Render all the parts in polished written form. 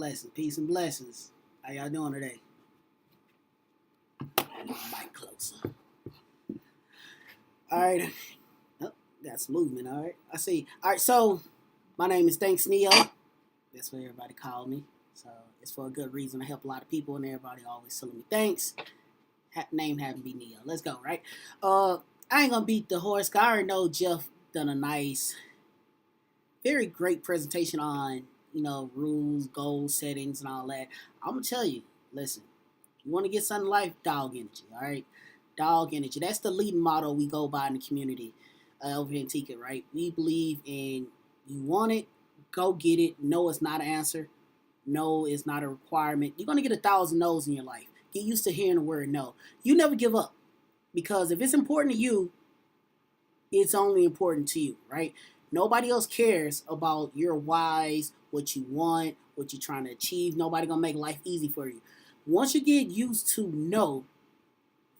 Blessings, peace and blessings. How y'all doing today? Mic closer. All right. Oh, got some movement. All right. I see. All right. So my name is Thanks Neo. That's what everybody called me. So it's for a good reason. I help a lot of people, and everybody always telling me thanks. Name having to be Neo. Let's go. Right. I ain't gonna beat the horse. I already know Jeff done a nice, very great presentation on rules, goal settings, and all that. I'm gonna tell you. Listen. You want to get something in life? Dog energy, all right? Dog energy. That's the leading motto we go by in the community over here in Tika, right? We believe in you want it, go get it. No, it's not an answer. No, it's not a requirement. You're going to get 1,000 no's in your life. Get used to hearing the word no. You never give up because if it's important to you, it's only important to you, right? Nobody else cares about your whys, what you want, what you're trying to achieve. Nobody going to make life easy for you. Once you get used to no,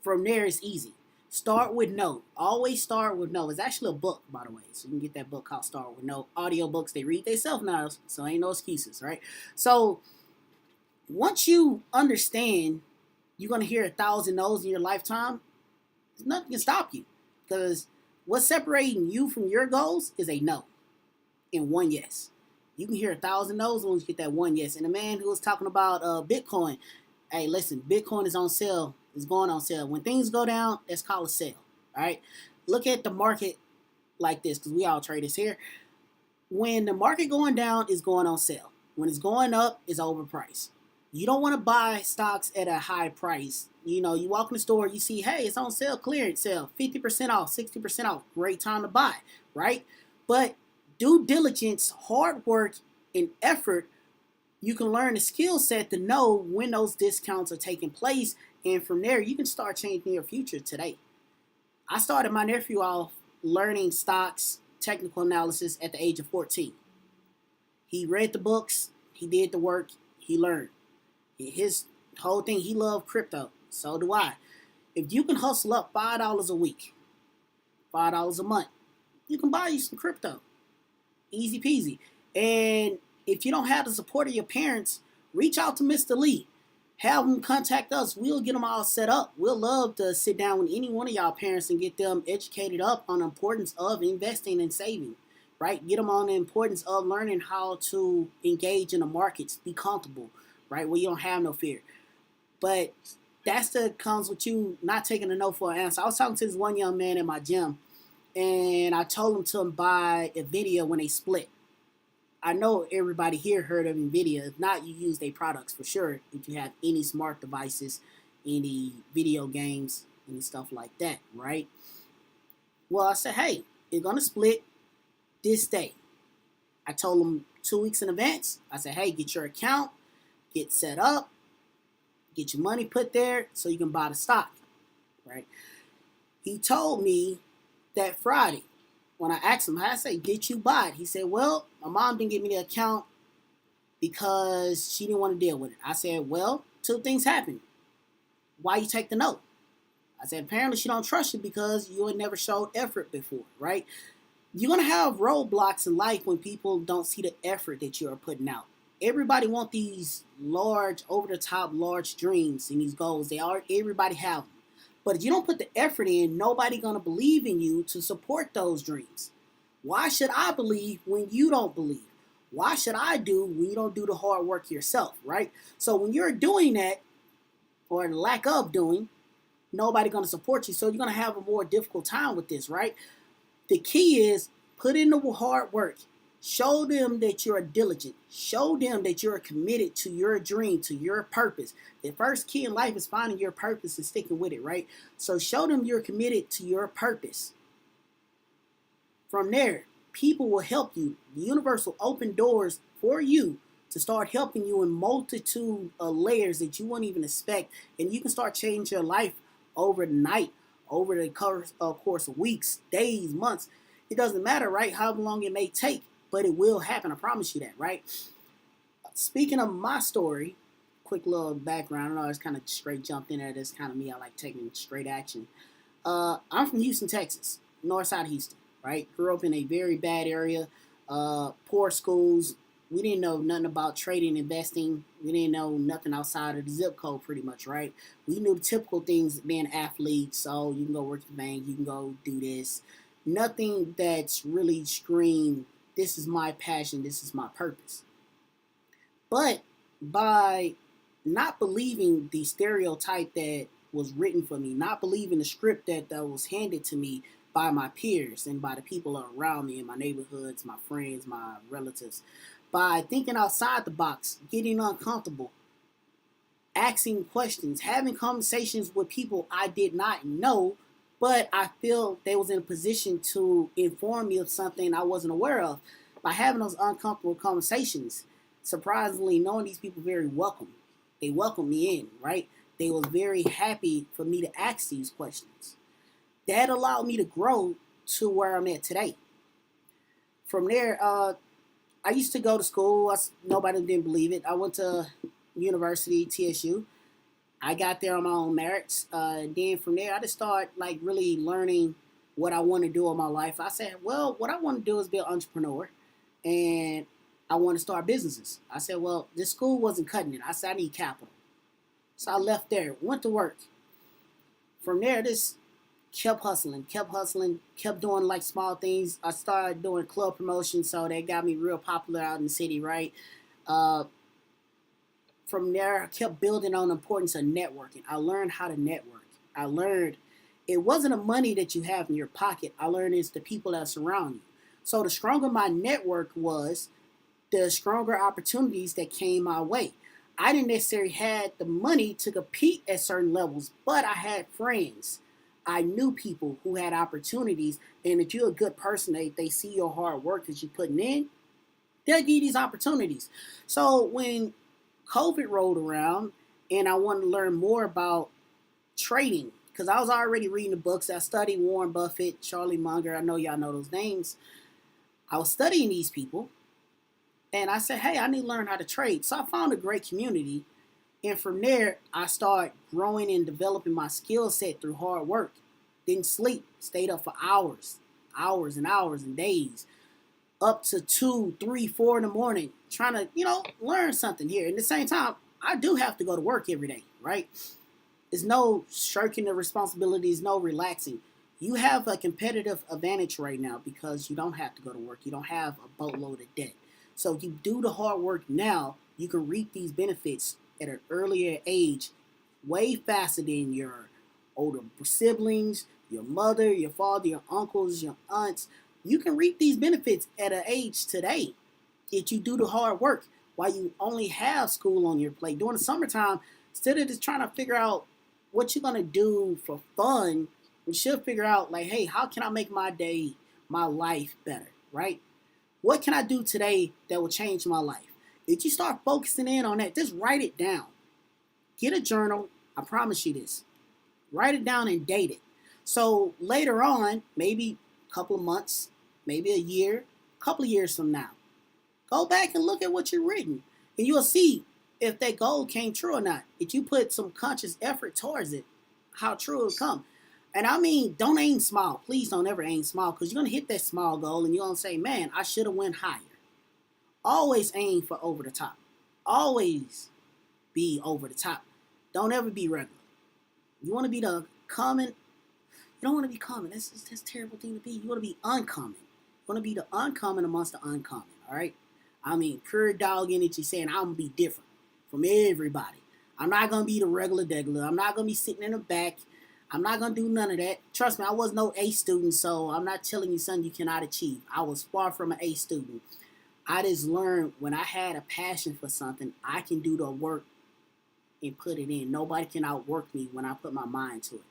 from there it's easy. Start with no. Always start with no. It's actually a book, by the way. So you can get that book called Start With No. Audio books, they read themselves now, so ain't no excuses, right? So once you understand you're going to hear 1,000 no's in your lifetime, nothing can stop you. Because what's separating you from your goals is a no and one yes. You can hear 1,000 no's once you get that one yes. And the man who was talking about Bitcoin, hey, listen, Bitcoin is on sale. It's going on sale. When things go down, that's called a sale. All right? Look at the market like this, because we all traders here. When the market going down, it's going on sale. When it's going up, it's overpriced. You don't want to buy stocks at a high price. You walk in the store, you see, hey, it's on sale, clearance sale, 50% off, 60% off. Great time to buy, right? But due diligence, hard work, and effort, you can learn the skill set to know when those discounts are taking place. And from there, you can start changing your future today. I started my nephew off learning stocks, technical analysis at the age of 14. He read the books. He did the work. He learned. His whole thing, he loved crypto. So do I. If you can hustle up $5 a week, $5 a month, you can buy you some crypto. Easy peasy. And if you don't have the support of your parents, reach out to Mr. Lee. Have them contact us. We'll get them all set up. We'll love to sit down with any one of y'all parents and get them educated up on the importance of investing and saving, right? Get them on the importance of learning how to engage in the markets, be comfortable, right, where you don't have no fear. But that's that comes with you not taking a no for an answer. I was talking to this one young man in my gym, and I told him to buy NVIDIA when they split. I know everybody here heard of NVIDIA. If not, you use their products for sure. If you have any smart devices, any video games, any stuff like that, right? Well, I said, hey, you're going to split this day. I told him 2 weeks in advance. I said, hey, get your account, get set up, get your money put there so you can buy the stock, right? He told me that Friday. When I asked him, I said, did you buy it? He said, well, my mom didn't give me the account because she didn't want to deal with it. I said, well, 2 things happened. Why you take the note? I said, apparently she don't trust you because you had never showed effort before, right? You're going to have roadblocks in life when people don't see the effort that you are putting out. Everybody want these large, over-the-top, large dreams and these goals. Everybody have them. But if you don't put the effort in, nobody going to believe in you to support those dreams. Why should I believe when you don't believe? Why should I do when you don't do the hard work yourself, right? So when you're doing that, or the lack of doing, nobody going to support you. So you're going to have a more difficult time with this, right? The key is put in the hard work. Show them that you're diligent. Show them that you're committed to your dream, to your purpose. The first key in life is finding your purpose and sticking with it, right? So show them you're committed to your purpose. From there, people will help you. The universe will open doors for you to start helping you in multitude of layers that you wouldn't even expect. And you can start changing your life overnight, over the course of weeks, days, months. It doesn't matter, right? How long it may take. But it will happen. I promise you that, right? Speaking of my story, quick little background. I know it's kind of straight jumped in there. That's kind of me. I like taking straight action. I'm from Houston, Texas, north side of Houston, right? Grew up in a very bad area, poor schools, We didn't know nothing about trading, investing. We didn't know nothing outside of the zip code, pretty much, right? We knew the typical things, being an athlete. So you can go work at the bank, you can go do this. Nothing that's really screamed, this is my passion, this is my purpose. But by not believing the stereotype that was written for me, not believing the script that was handed to me by my peers and by the people around me in my neighborhoods, my friends, my relatives, by thinking outside the box, getting uncomfortable, asking questions, having conversations with people I did not know, but I feel they was in a position to inform me of something I wasn't aware of. By having those uncomfortable conversations, surprisingly, knowing these people very welcome. They welcomed me in, right? They was very happy for me to ask these questions. That allowed me to grow to where I'm at today. From there, I used to go to school. Nobody didn't believe it. I went to university, TSU. I got there on my own merits. Then from there, I just started like really learning what I want to do in my life. I said, well, what I want to do is be an entrepreneur, and I want to start businesses. I said, well, this school wasn't cutting it. I said, I need capital. So I left there, went to work. From there, this kept hustling, kept doing like small things. I started doing club promotions, so they got me real popular out in the city, right? Uh, from there, I kept building on the importance of networking. I learned how to network. I learned it wasn't the money that you have in your pocket. I learned it's the people that surround you. So the stronger my network was, the stronger opportunities that came my way. I didn't necessarily have the money to compete at certain levels, but I had friends. I knew people who had opportunities, and if you're a good person, they see your hard work that you're putting in, they'll give you these opportunities. So when COVID rolled around and I wanted to learn more about trading, because I was already reading the books. I studied Warren Buffett, Charlie Munger. I know y'all know those names. I was studying these people, and I said, hey, I need to learn how to trade. So I found a great community. And from there, I started growing and developing my skill set through hard work. Didn't sleep, stayed up for hours, hours and hours and days, up to 2, 3, 4 in the morning, trying to, learn something here. And at the same time, I do have to go to work every day, right? There's no shirking the responsibilities, no relaxing. You have a competitive advantage right now because you don't have to go to work. You don't have a boatload of debt. So you do the hard work now, you can reap these benefits at an earlier age way faster than your older siblings, your mother, your father, your uncles, your aunts. You can reap these benefits at an age today if you do the hard work while you only have school on your plate. During the summertime, instead of just trying to figure out what you're going to do for fun, you should figure out, like, hey, how can I make my day, my life better, right? What can I do today that will change my life? If you start focusing in on that, just write it down. Get a journal. I promise you this. Write it down and date it. So later on, maybe a couple of months, maybe a year, a couple of years from now, go back and look at what you've written. And you'll see if that goal came true or not. If you put some conscious effort towards it, how true it will come. And I mean, don't aim small. Please don't ever aim small, because you're going to hit that small goal and you're going to say, man, I should have went higher. Always aim for over the top. Always be over the top. Don't ever be regular. You want to be the common. You don't want to be common. That's a terrible thing to be. You want to be uncommon. You want to be the uncommon amongst the uncommon. All right? I mean, pure dog energy saying I'm going to be different from everybody. I'm not going to be the regular degular. I'm not going to be sitting in the back. I'm not going to do none of that. Trust me, I was no A student, so I'm not telling you something you cannot achieve. I was far from an A student. I just learned when I had a passion for something, I can do the work and put it in. Nobody can outwork me when I put my mind to it.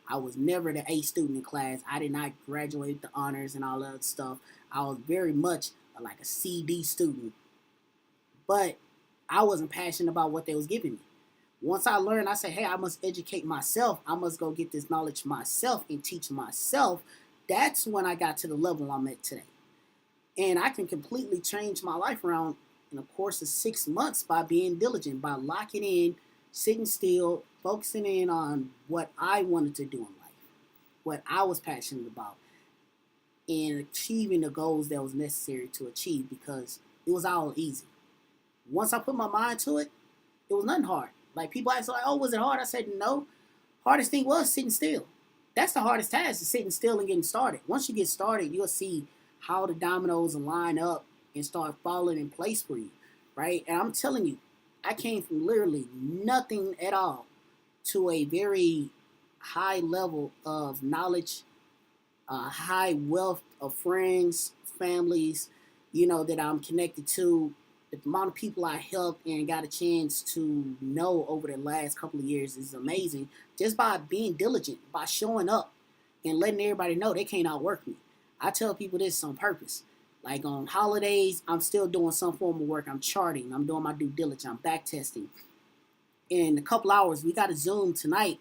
I was never the A student in class. I did not graduate with the honors and all that stuff. I was very much like a CD student. But I wasn't passionate about what they was giving me. Once I learned, I said, hey, I must educate myself. I must go get this knowledge myself and teach myself. That's when I got to the level I'm at today. And I can completely change my life around in a course of 6 months by being diligent, by locking in, sitting still, focusing in on what I wanted to do in life, what I was passionate about, and achieving the goals that was necessary to achieve, because it was all easy. Once I put my mind to it, it was nothing hard. Like people ask, like, "Oh, was it hard?" I said, "No. Hardest thing was sitting still. That's the hardest task, is sitting still and getting started. Once you get started, you'll see how the dominoes line up and start falling in place for you, right?" And I'm telling you, I came from literally nothing at all to a very high level of knowledge, high wealth of friends, families, that I'm connected to. The amount of people I helped and got a chance to know over the last couple of years is amazing. Just by being diligent, by showing up and letting everybody know they can't outwork me. I tell people this on purpose. Like on holidays, I'm still doing some form of work. I'm charting. I'm doing my due diligence. I'm back testing. In a couple hours, we got a Zoom tonight.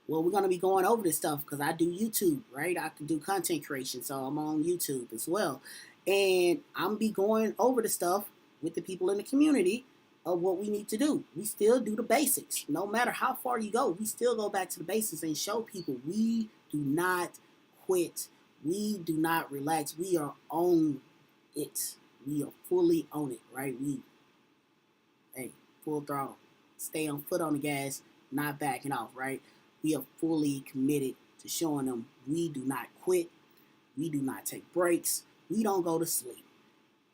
Well, we're going to be going over this stuff because I do YouTube, right? I can do content creation, so I'm on YouTube as well. And I'm be going over the stuff with the people in the community of what we need to do. We still do the basics. No matter how far you go, we still go back to the basics and show people we do not quit. We do not relax. We are on it. We are fully on it, right? Hey, full throttle. Stay on foot on the gas, not backing off, right? We are fully committed to showing them we do not quit. We do not take breaks. We don't go to sleep.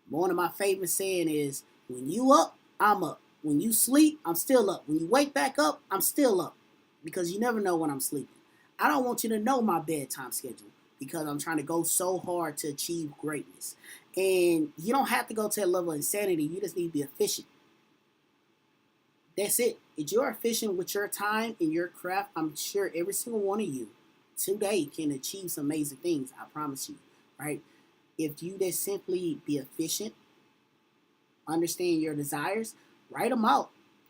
One of my favorite saying is, when you up, I'm up. When you sleep, I'm still up. When you wake back up, I'm still up. Because you never know when I'm sleeping. I don't want you to know my bedtime schedule because I'm trying to go so hard to achieve greatness. And you don't have to go to a level of insanity. You just need to be efficient. That's it. If you're efficient with your time and your craft, I'm sure every single one of you today can achieve some amazing things. I promise you, right? If you just simply be efficient, understand your desires, write them out,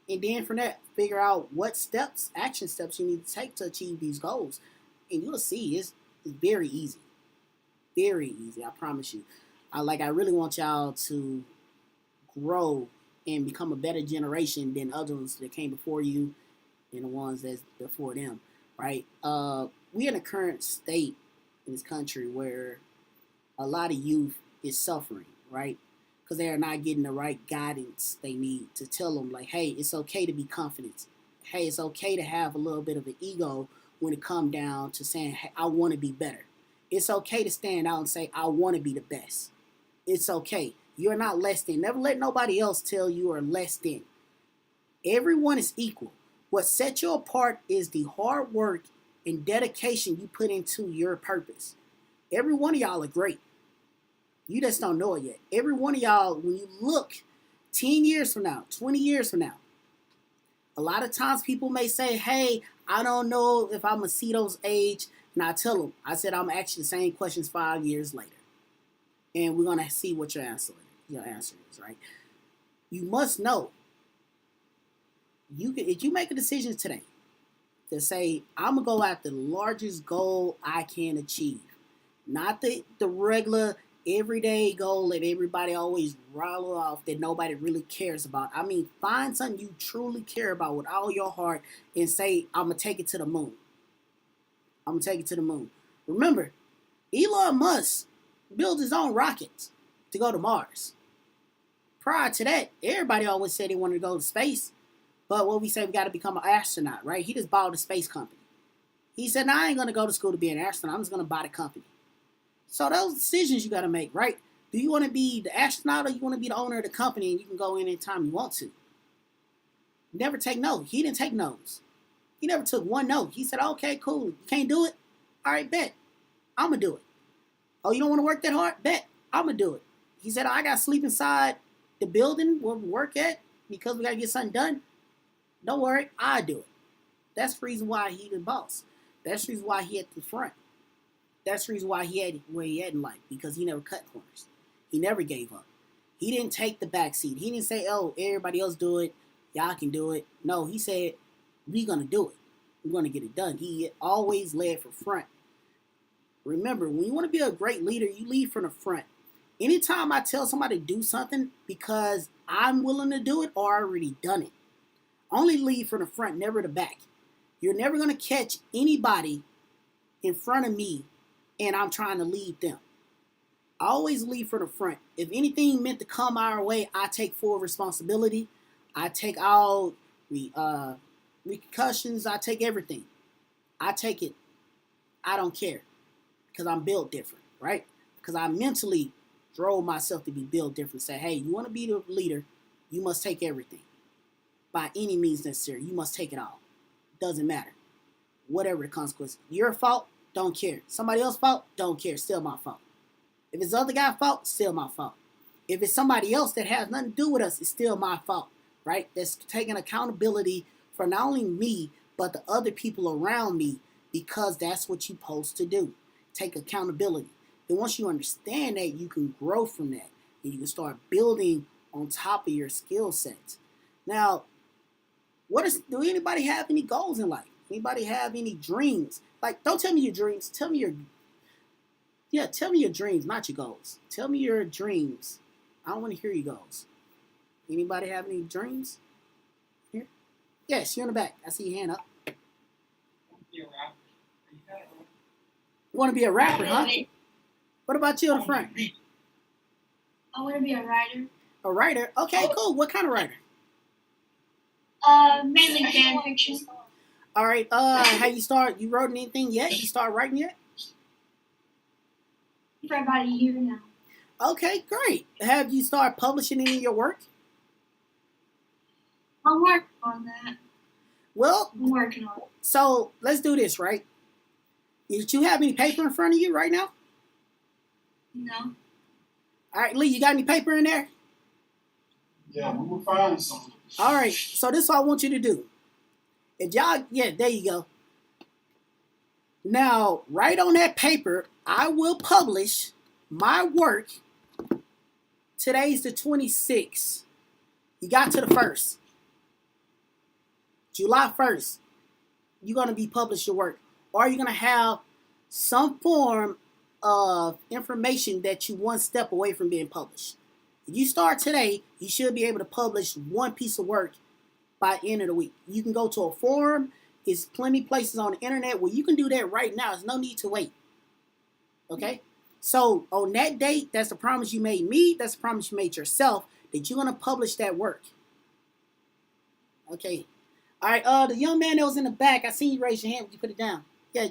and then from that, figure out what steps, action steps you need to take to achieve these goals. And you'll see it's very easy. Very easy, I promise you. I really want y'all to grow and become a better generation than others that came before you and the ones that's before them, right? We're in a current state in this country where a lot of youth is suffering, right? Because they are not getting the right guidance they need to tell them, like, hey, it's okay to be confident. Hey, it's okay to have a little bit of an ego when it comes down to saying, hey, I want to be better. It's okay to stand out and say, I want to be the best. It's okay. You're not less than. Never let nobody else tell you are less than. Everyone is equal. What sets you apart is the hard work and dedication you put into your purpose. Every one of y'all are great. You just don't know it yet. Every one of y'all, when you look 10 years from now, 20 years from now, a lot of times people may say, hey, I don't know if I'm going to see those age. And I tell them, I said, I'm asking the same questions 5 years later. And we're going to see what your answer is, right? You must know. If you make a decision today to say, I'm going to go after the largest goal I can achieve, not the regular everyday goal that everybody always rattle off that nobody really cares about. I mean, find something you truly care about with all your heart and say, I'm going to take it to the moon. I'm going to take it to the moon. Remember, Elon Musk built his own rockets to go to Mars. Prior to that, everybody always said they wanted to go to space. But what we say, we got to become an astronaut, right? He just bought a space company. He said, I ain't going to go to school to be an astronaut. I'm just going to buy the company. So those decisions you got to make, right? Do you want to be the astronaut or you want to be the owner of the company and you can go in anytime you want to? Never take no. He didn't take no's. He never took one no. He said, okay, cool. You can't do it? All right, bet. I'm going to do it. Oh, you don't want to work that hard? Bet. I'm going to do it. He said, I got to sleep inside the building where we work at because we got to get something done. Don't worry, I do it. That's the reason why he the boss. That's the reason why he at the front. That's the reason why he had where he had in life, because he never cut corners. He never gave up. He didn't take the back seat. He didn't say, oh, everybody else do it. Y'all can do it. No, he said, we're going to do it. We're going to get it done. He always led for front. Remember, when you want to be a great leader, you lead from the front. Anytime I tell somebody to do something because I'm willing to do it or I already done it, only lead from the front, never the back. You're never going to catch anybody in front of me and I'm trying to lead them. I always lead from the front. If anything meant to come our way, I take full responsibility. I take all the repercussions. I take everything. I take it. I don't care because I'm built different, right? Because I mentally drove myself to be built different. Say, hey, you want to be the leader, you must take everything by any means necessary. You must take it all. Doesn't matter. Whatever the consequence. Your fault, don't care. Somebody else's fault, don't care. Still my fault. If it's the other guy's fault, still my fault. If it's somebody else that has nothing to do with us, it's still my fault, right? That's taking accountability for not only me, but the other people around me, because that's what you're supposed to do. Take accountability. Then once you understand that, you can grow from that. And you can start building on top of your skill sets. Now, do anybody have any goals in life? Anybody have any dreams? Like, don't tell me your dreams. Tell me your dreams, not your goals. Tell me your dreams. I don't want to hear your goals. Anybody have any dreams? Here? Yes, you're in the back. I see your hand up. You want to be a rapper, huh? What about you in the front? I want to be a writer. A writer? Okay, cool. What kind of writer? Mainly fan fiction. All right. You wrote anything yet? You start writing yet? For about a year now. Okay, great. Have you started publishing any of your work? I'm working on that. Well, I'm working on it. So let's do this, right? Did you have any paper in front of you right now? No. All right, Lee, you got any paper in there? Yeah, we will find some. All right, so this is what I want you to do. If y'all, yeah, there you go. Now, right on that paper, I will publish my work. Today's the 26th. You got to the 1st. July 1st, you're going to be published your work. Or you're going to have some form of information that you one step away from being published. If you start today, you should be able to publish one piece of work by the end of the week. You can go to a forum. There's plenty of places on the internet where you can do that right now. There's no need to wait. Okay? So on that date, that's the promise you made me. That's the promise you made yourself, that you're going to publish that work. Okay. All right. The young man that was in the back, I seen you raise your hand. Would you put it down? Yeah.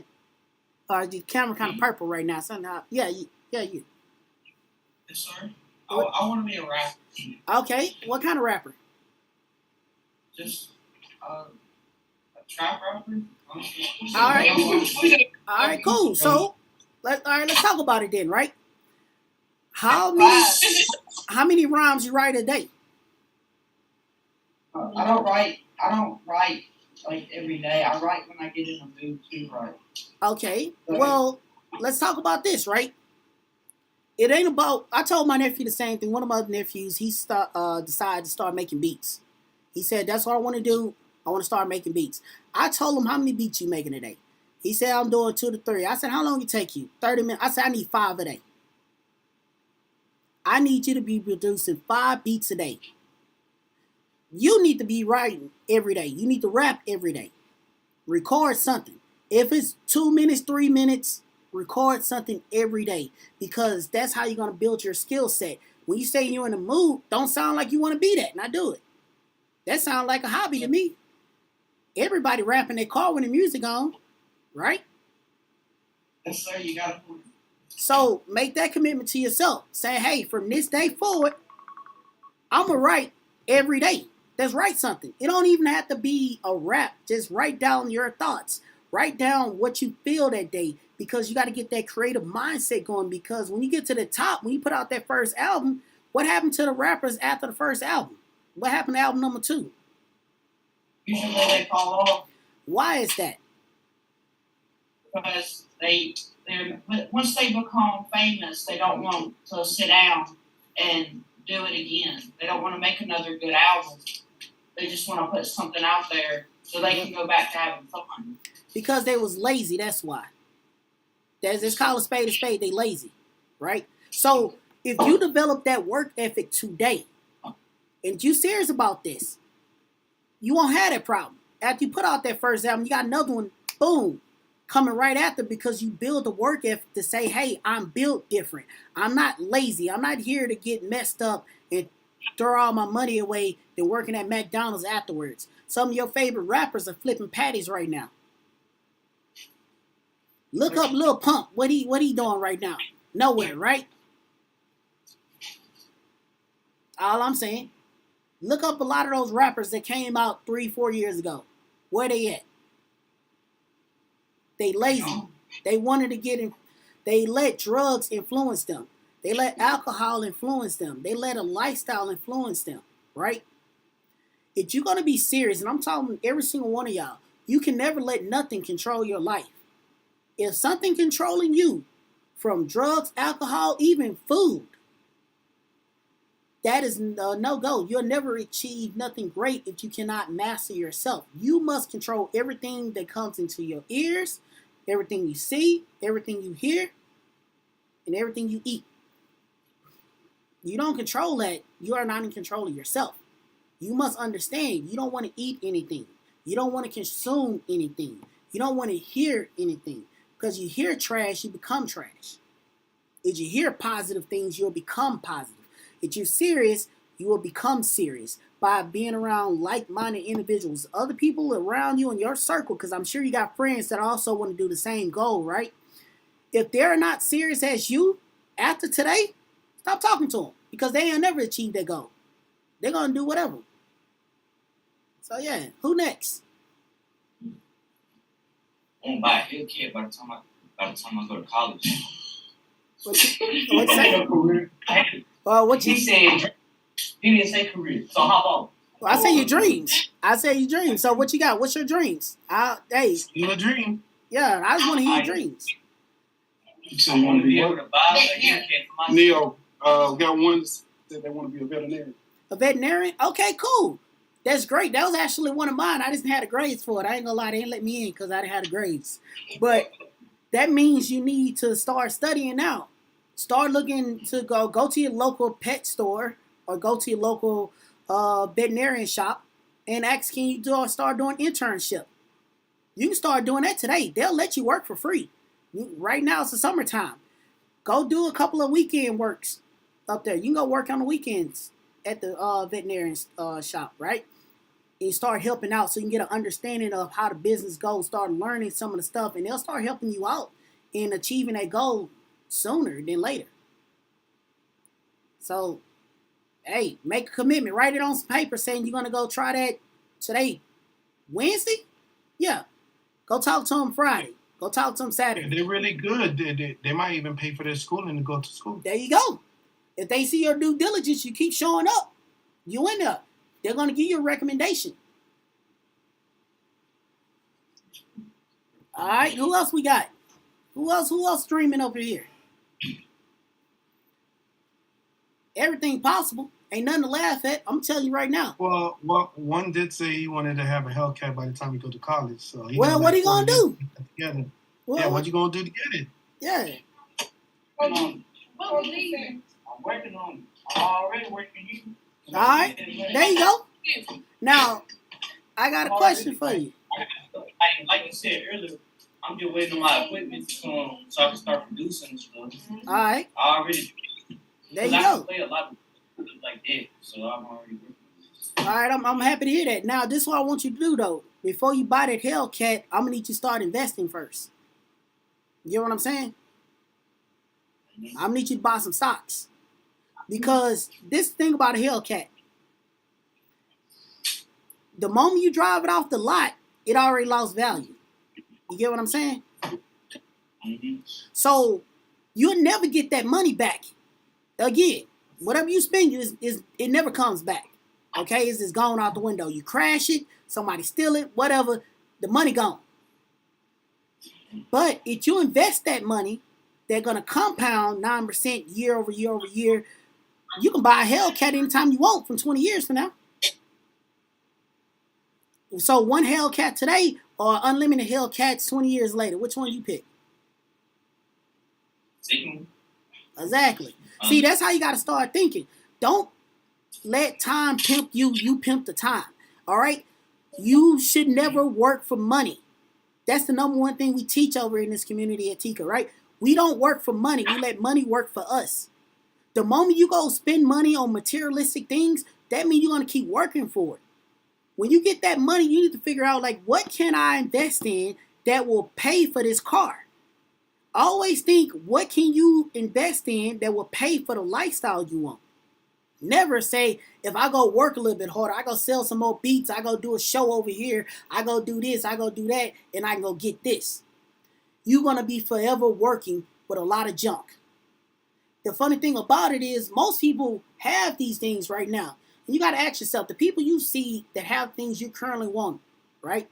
The camera kind of purple right now. Somehow. Yeah, you. Yes, sir. I want to be a rapper. Okay. What kind of rapper? Just a trap rapper. All right. All right, cool. So, let's talk about it then, right? How many rhymes you write a day? I don't write like every day. I write when I get in the mood to write. Okay. Well, let's talk about this, right? It ain't about. I told my nephew the same thing. One of my other nephews, he decided to start making beats. He said, "That's what I want to do. I want to start making beats." I told him, "How many beats you making a day?" He said, "I'm doing 2 to 3." I said, "How long it take you?" 30 minutes. I said, "I need 5 a day. I need you to be producing 5 beats a day. You need to be writing every day. You need to rap every day. Record something. If it's 2 minutes, 3 minutes, record something every day, because that's how you're going to build your skill set. When you say you're in the mood, don't sound like you want to be that. Now do it. That sounds like a hobby to me. Everybody rapping their car when the music on, right? Yes, sir. You got it. So make that commitment to yourself. Say, hey, from this day forward, I'm going to write every day. Just write something. It don't even have to be a rap. Just write down your thoughts. Write down what you feel that day, because you got to get that creative mindset going. Because when you get to the top, when you put out that first album, what happened to the rappers after the first album? What happened to album number 2? Usually they fall off. Why is that? Because they're once they become famous, they don't want to sit down and do it again. They don't want to make another good album. They just want to put something out there so they can go back to having fun. Because they was lazy, that's why. It's called a spade, they lazy, right? So if you develop that work ethic today, and you serious about this, you won't have that problem. After you put out that first album, you got another one, boom. coming right after because you build a work ethic to say, hey, I'm built different. I'm not lazy. I'm not here to get messed up and throw all my money away than working at McDonald's afterwards. Some of your favorite rappers are flipping patties right now. Look up Lil Pump. What he doing right now? Nowhere, right? All I'm saying. Look up a lot of those rappers that came out 3-4 years ago. Where they at? They lazy. They wanted to get in. They let drugs influence them. They let alcohol influence them. They let a lifestyle influence them, right? If you're going to be serious, and I'm talking every single one of y'all, you can never let nothing control your life. If something controlling you, from drugs, alcohol, even food, that is a no-go. You'll never achieve nothing great if you cannot master yourself. You must control everything that comes into your ears, everything you see, everything you hear, and everything you eat. You don't control that. You are not in control of yourself. You must understand you don't want to eat anything. You don't want to consume anything. You don't want to hear anything. Because you hear trash, you become trash. If you hear positive things, you'll become positive. If you're serious, you will become serious by being around like-minded individuals, other people around you in your circle, because I'm sure you got friends that also want to do the same goal, right? If they're not serious as you after today, stop talking to them because they ain't never achieved their goal. They're going to do whatever. So, yeah, who next? I won't buy a Hellcat by the time I go to college. What's that? What you He said, he didn't say career. So how about? Well, I say your dreams. I say your dreams. So what you got? What's your dreams? Hey, Your dream. yeah, I just want to hear your dreams. So I you want want to be able to to buy a Hellcat for myself. Neo, we got ones that they want to be a veterinarian. A veterinarian? Okay, cool. That's great. That was actually one of mine. I just had the grades for it. I ain't gonna lie, they didn't let me in because I didn't have the grades. But that means you need to start studying now. Start looking to go to your local pet store or go to your local veterinarian shop and ask, can you start doing internship? You can start doing that today. They'll let you work for free. Right now it's the summertime. Go do a couple of weekend works up there. You can go work on the weekends at the veterinarian shop, right? And start helping out so you can get an understanding of how the business goes. Start learning some of the stuff, and they'll start helping you out in achieving that goal sooner than later. So, hey, make a commitment. Write it on some paper saying you're going to go try that today. Wednesday? Yeah. Go talk to them Friday. Go talk to them Saturday. They're really good. They might even pay for their schooling to go to school. There you go. If they see your due diligence, you keep showing up. You in there. They're going to give you a recommendation. All right. Who else we got? Who else streaming over here? Everything possible. Ain't nothing to laugh at. I'm telling you right now. Well, one did say he wanted to have a Hellcat by the time he go to college. So what are you going to do? Together. Well, Yeah, what you going to do to get it? Yeah. What was leaving? I'm working on it. I'm already working you. All right. There you go. Now, I got a question for you. Like you said earlier, I'm just waiting on my equipment to come so I can start producing and stuff. All right. I already. There you I go. can play a lot of like that, so I'm already working. All right, I'm happy to hear that. Now, this is what I want you to do, though. Before you buy that Hellcat, I'm going to need you to start investing first. You know what I'm saying? I'm going to need you to buy some stocks. Because this thing about a Hellcat, the moment you drive it off the lot, it already lost value. You get what I'm saying? Mm-hmm. So, you'll never get that money back. Again, whatever you spend, it never comes back. Okay, it's just gone out the window. You crash it, somebody steal it, whatever, the money gone. But if you invest that money, they're going to compound 9% year over year over year. You can buy a Hellcat anytime you want from 20 years from now. So one Hellcat today or unlimited Hellcats 20 years later, which one you pick? Signal. Exactly. See, that's how you got to start thinking. Don't let time pimp you. You pimp the time. All right? You should never work for money. That's the number one thing we teach over in this community at Tika, right? We don't work for money. We let money work for us. The moment you go spend money on materialistic things, that means you're going to keep working for it. When you get that money, you need to figure out, like, what can I invest in that will pay for this car? Always think, what can you invest in that will pay for the lifestyle you want? Never say, if I go work a little bit harder, I go sell some more beats, I go do a show over here, I go do this, I go do that, and I can go get this. You're going to be forever working with a lot of junk. The funny thing about it is most people have these things right now. And you got to ask yourself, the people you see that have things you currently want, right?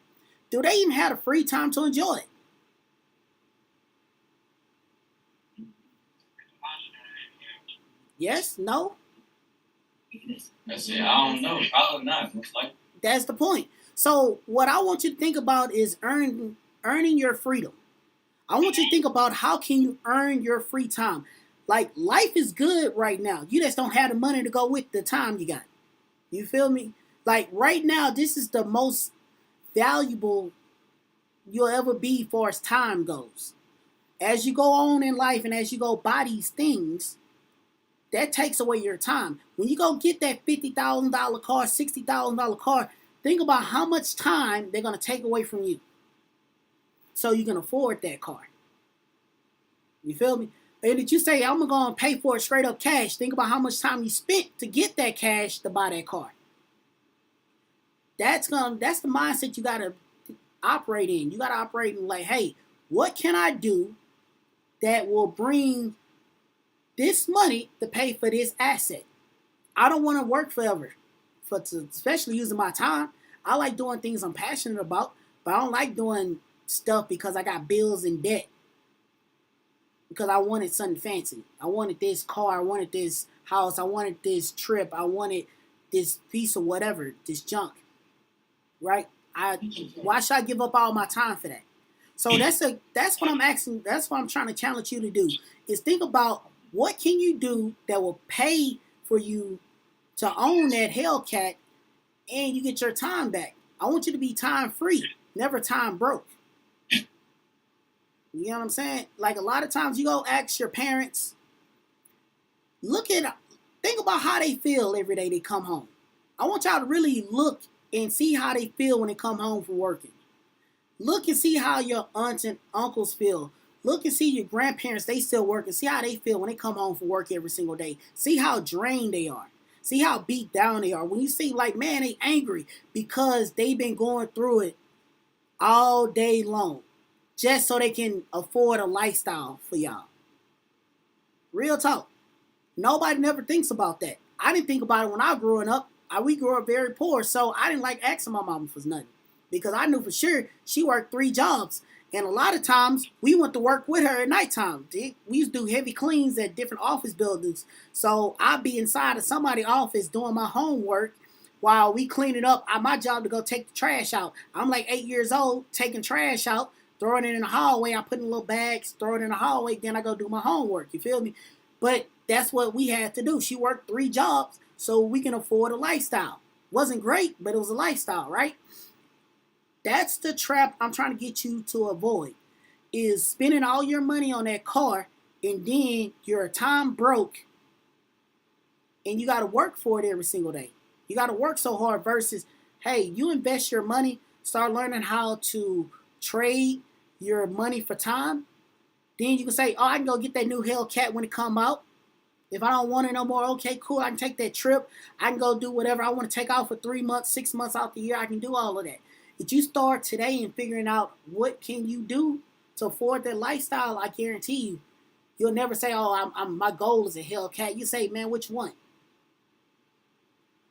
Do they even have the free time to enjoy it? Yes? No? I said, I don't know. Probably not. Most likely. That's the point. So what I want you to think about is earning your freedom. I want you to think about how can you earn your free time. Like, life is good right now. You just don't have the money to go with the time you got. You feel me? Like, right now, this is the most valuable you'll ever be as far as time goes. As you go on in life and as you go buy these things, that takes away your time. When you go get that $50,000 car, $60,000 car, think about how much time they're going to take away from you so you can afford that car. You feel me? And if you say, I'm going to pay for it straight up cash, think about how much time you spent to get that cash to buy that car. That's the mindset you got to operate in. You got to operate in like, hey, what can I do that will bring this money to pay for this asset? I don't want to work forever, especially using my time. I like doing things I'm passionate about, but I don't like doing stuff because I got bills and debt. Because I wanted something fancy. I wanted this car. I wanted this house. I wanted this trip. I wanted this piece of whatever, this junk. Right? Why should I give up all my time for that? So that's what I'm asking. That's what I'm trying to challenge you to do. Is think about what can you do that will pay for you to own that Hellcat, and you get your time back. I want you to be time free, never time broke. You know what I'm saying? Like, a lot of times you go ask your parents, think about how they feel every day they come home. I want y'all to really look and see how they feel when they come home from working. Look and see how your aunts and uncles feel. Look and see your grandparents, they still working. See how they feel when they come home from work every single day. See how drained they are. See how beat down they are. When you see, like, man, they angry because they've been going through it all day long. Just so they can afford a lifestyle for y'all. Real talk. Nobody never thinks about that. I didn't think about it when I was growing up. We grew up very poor, so I didn't like asking my mama for nothing. Because I knew for sure she worked 3 jobs. And a lot of times, we went to work with her at nighttime. We used to do heavy cleans at different office buildings. So I'd be inside of somebody's office doing my homework while we cleaning up. My job to go take the trash out. I'm like 8 years old, taking trash out. Throwing it in the hallway, I put in little bags, throw it in the hallway, then I go do my homework, you feel me? But that's what we had to do. She worked 3 jobs so we can afford a lifestyle. Wasn't great, but it was a lifestyle, right? That's the trap I'm trying to get you to avoid, is spending all your money on that car and then your time broke and you got to work for it every single day. You got to work so hard versus, hey, you invest your money, start learning how to trade your money for time, then you can say, oh, I can go get that new Hellcat when it come out. If I don't want it no more, okay, cool, I can take that trip. I can go do whatever I want to take off for 3 months, 6 months out the year. I can do all of that. If you start today and figuring out what can you do to afford that lifestyle, I guarantee you, you'll never say, oh, my goal is a Hellcat. You say, man, which one?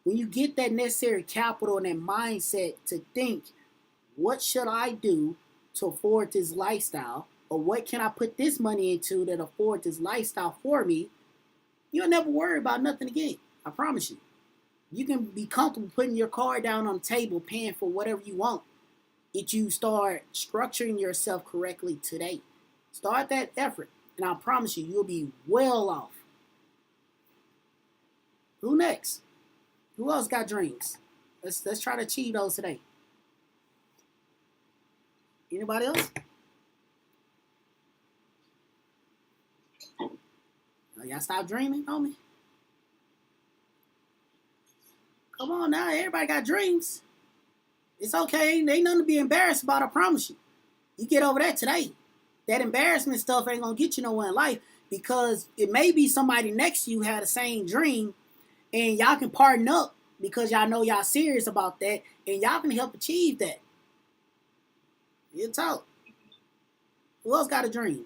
When you get that necessary capital and that mindset to think, what should I do to afford this lifestyle, or what can I put this money into that afford this lifestyle for me, you'll never worry about nothing again. I promise you. You can be comfortable putting your card down on the table, paying for whatever you want if you start structuring yourself correctly today. Start that effort, and I promise you, you'll be well off. Who next? Who else got dreams? Let's try to achieve those today. Anybody else? Oh, y'all stop dreaming on me. Come on now, everybody got dreams. It's okay. Ain't nothing to be embarrassed about, I promise you. You get over that today. That embarrassment stuff ain't gonna get you nowhere in life because it may be somebody next to you had the same dream and y'all can partner up because y'all know y'all serious about that and y'all can help achieve that. You talk. Who else got a dream?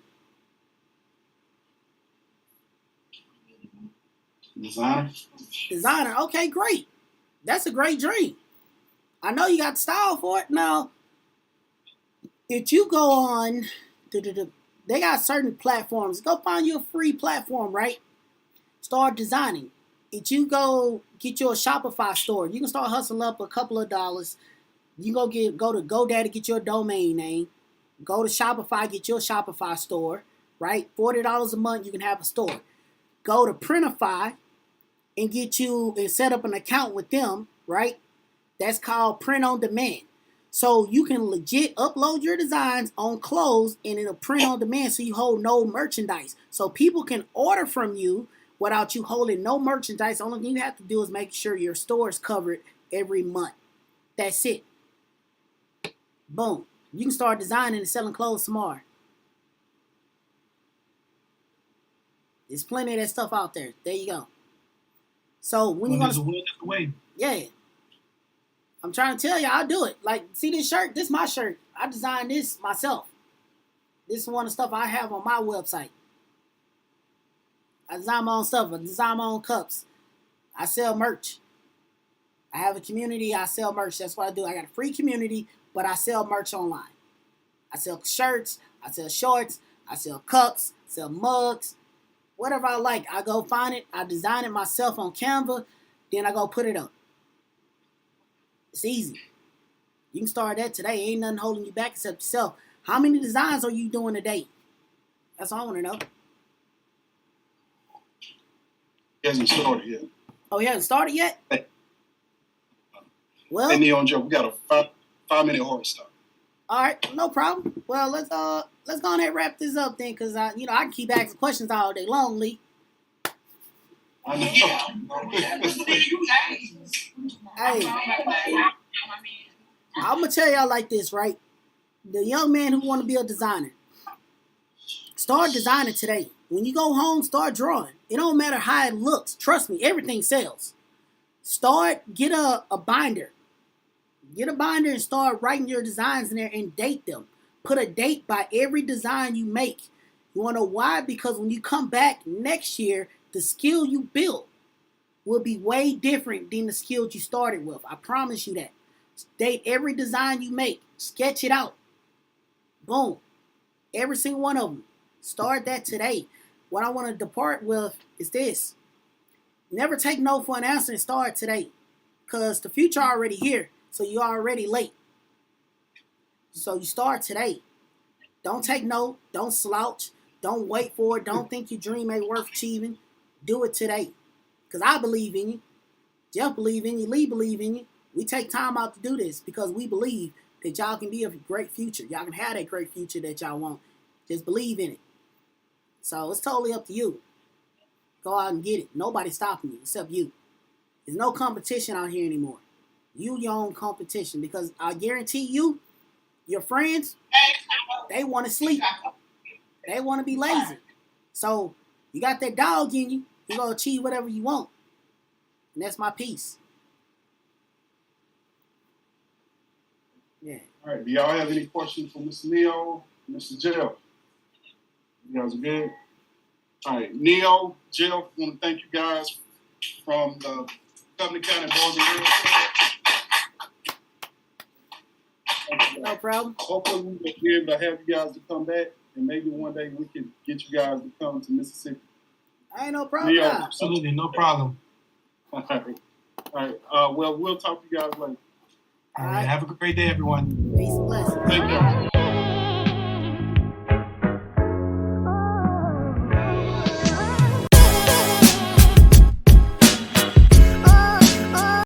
Designer. Designer. Okay, great. That's a great dream. I know you got the style for it. Now, if you go on, they got certain platforms. Go find you a free platform, right? Start designing. If you go get you a Shopify store, you can start hustling up a couple of dollars. You go to GoDaddy, get your domain name. Go to Shopify, get your Shopify store, right? $40 a month, you can have a store. Go to Printify and set up an account with them, right? That's called print on demand. So you can legit upload your designs on clothes and it'll print on demand so you hold no merchandise. So people can order from you without you holding no merchandise. The only thing you have to do is make sure your store is covered every month. That's it. Boom. You can start designing and selling clothes tomorrow. There's plenty of that stuff out there. There you go. So when you There's a will, there's a way. yeah. I'm trying to tell you, I'll do it. Like, see this shirt? This is my shirt. I designed this myself. This is one of the stuff I have on my website. I design my own stuff. I design my own cups. I sell merch. I have a community. I sell merch. That's what I do. I got a free community, but I sell merch online. I sell shirts. I sell shorts. I sell cups. I sell mugs. Whatever I like, I go find it. I design it myself on Canva. Then I go put it up. It's easy. You can start that today. Ain't nothing holding you back except yourself. How many designs are you doing a day? That's all I want to know. He hasn't started yet. Oh, you haven't started yet? Well, Hey, Neon Joe, we got a 5-minute hard stop. all right, no problem. Well, let's go ahead and wrap this up then, because I can keep asking questions all day long, Lee. I know. Hey, I'm gonna tell y'all like this, right? The young man who want to be a designer, start designing today. When you go home, start drawing. It don't matter how it looks. Trust me, everything sells. Get a binder. Get a binder and start writing your designs in there and date them. Put a date by every design you make. You wanna know why? Because when you come back next year, the skill you built will be way different than the skills you started with. I promise you that. Date every design you make. Sketch it out. Boom. Every single one of them. Start that today. What I want to depart with is this. Never take no for an answer and start today. Because the future already here. So you're already late. So you start today. Don't take no. Don't slouch. Don't wait for it. Don't think your dream ain't worth achieving. Do it today. Because I believe in you. Jeff believe in you. Lee believe in you. We take time out to do this because we believe that y'all can be a great future. Y'all can have that great future that y'all want. Just believe in it. So it's totally up to you. Go out and get it. Nobody's stopping you except you. There's no competition out here anymore. You your own competition because I guarantee you, your friends, they want to sleep. They want to be lazy. So you got that dog in you. You're going to achieve whatever you want. And that's my piece. Yeah. All right. Do y'all have any questions for Mr. Neo, Mr. Jeff? You guys are good? All right. Neo, Jeff, I want to thank you guys from the Company County Boys and Girls Club. No problem. Hopefully we will be able to have you guys to come back, and maybe one day we can get you guys to come to Mississippi. Ain't no problem. Neo, Nah. Absolutely, no problem. All right. All right. Well, we'll talk to you guys later. All right. Have a great day, everyone. Peace and blessings. Thank you.